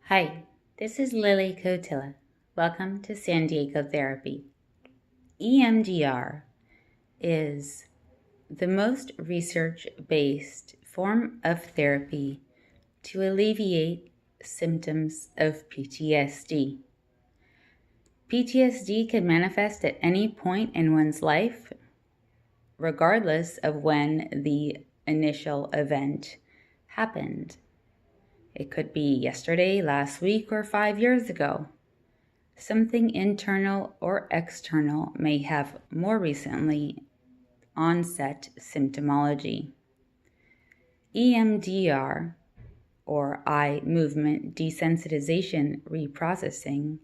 Hi, this is Lily Cotilla. Welcome to San Diego Therapy. EMDR is the most research-based form of therapy to alleviate symptoms of PTSD. PTSD can manifest at any point in one's life, regardless of when the initial event happened. It could be yesterday, last week, or 5 years ago. Something internal or external may have more recently onset symptomology. EMDR, or eye movement desensitization reprocessing,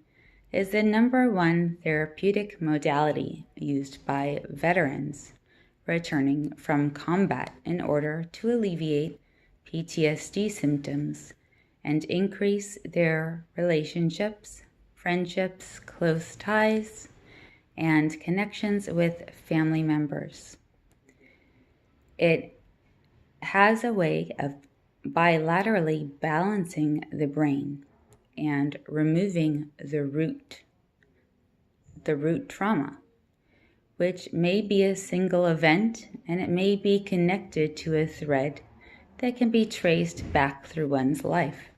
is the #1 therapeutic modality used by veterans returning from combat in order to alleviate PTSD symptoms and increase their relationships, friendships, close ties, and connections with family members. It has a way of bilaterally balancing the brain and removing the root trauma, which may be a single event, and it may be connected to a thread that can be traced back through one's life.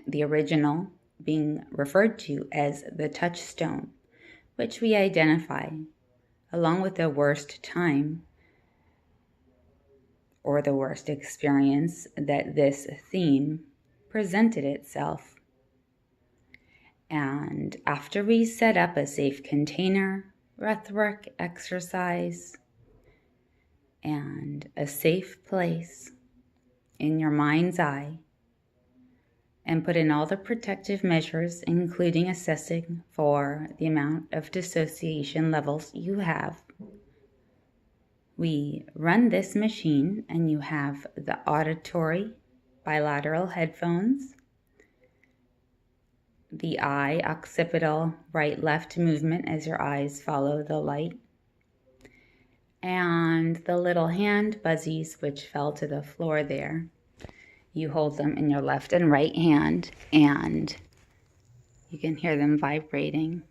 The original being referred to as the touchstone, which we identify along with the worst time or the worst experience that this theme presented itself. And after we set up a safe container, breathwork exercise, and a safe place in your mind's eye, and put in all the protective measures, including assessing for the amount of dissociation levels you have, we run this machine, and you have the auditory bilateral headphones, the eye occipital right-left movement as your eyes follow the light, and the little hand buzzies which fell to the floor there. You hold them in your left and right hand, and you can hear them vibrating.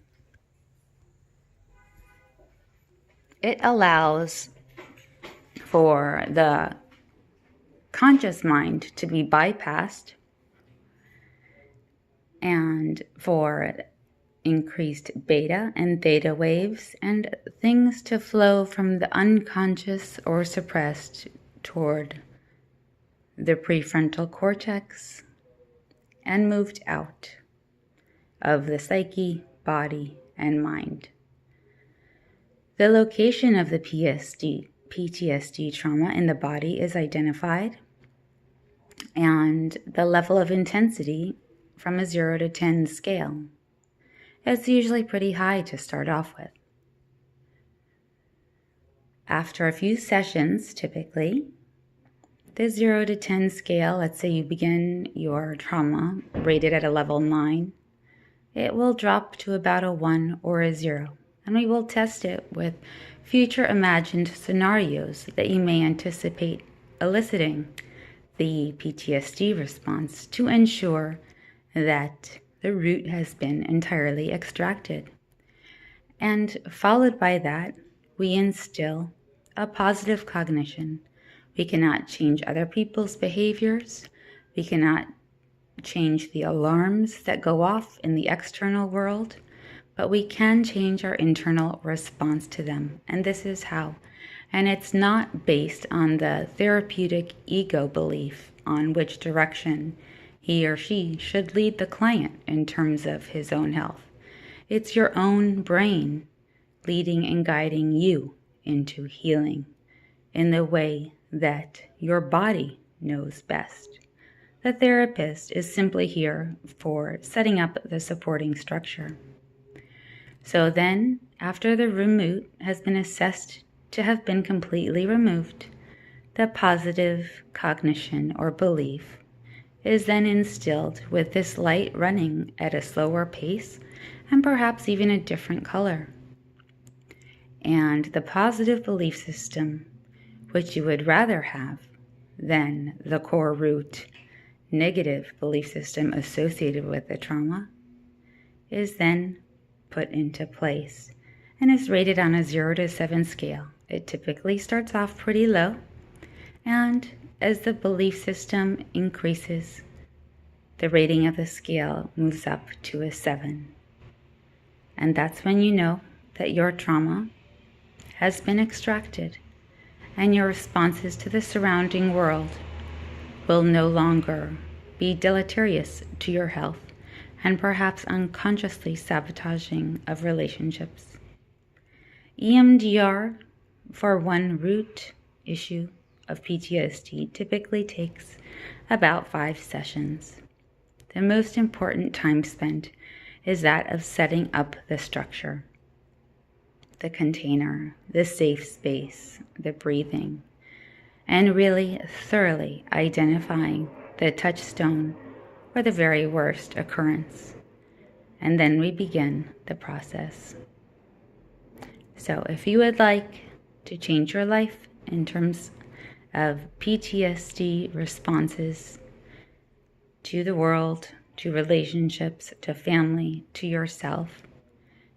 It allows for the conscious mind to be bypassed and for increased beta and theta waves and things to flow from the unconscious or suppressed toward the prefrontal cortex and moved out of the psyche, body, and mind. The location of the PTSD trauma in the body is identified, and the level of intensity from a 0 to 10 scale. It's usually pretty high to start off with. After a few sessions, typically, the 0 to 10 scale, let's say you begin your trauma rated at a level 9, it will drop to about a 1 or a 0. And we will test it with future imagined scenarios that you may anticipate eliciting the PTSD response to ensure that the root has been entirely extracted. And followed by that, we instill a positive cognition. We cannot change other people's behaviors. We cannot change the alarms that go off in the external world, but we can change our internal response to them. And this is how. And it's not based on the therapeutic ego belief on which direction he or she should lead the client in terms of his own health. It's your own brain leading and guiding you into healing in the way that your body knows best. The therapist is simply here for setting up the supporting structure. So then, after the root has been assessed to have been completely removed, the positive cognition or belief is then instilled with this light running at a slower pace and perhaps even a different color. And the positive belief system, which you would rather have than the core root negative belief system associated with the trauma is then put into place and is rated on a 0 to 7 scale. It typically starts off pretty low, and as the belief system increases, the rating of the scale moves up to a 7. And that's when you know that your trauma has been extracted and your responses to the surrounding world will no longer be deleterious to your health and perhaps unconsciously sabotaging of relationships. EMDR for one root issue of PTSD typically takes about 5 sessions. The most important time spent is that of setting up the structure, the container, the safe space, the breathing, and really thoroughly identifying the touchstone or the very worst occurrence. And then we begin the process. So if you would like to change your life in terms of PTSD responses to the world, to relationships, to family, to yourself,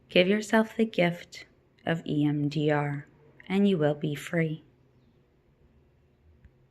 give yourself the gift of EMDR, and you will be free.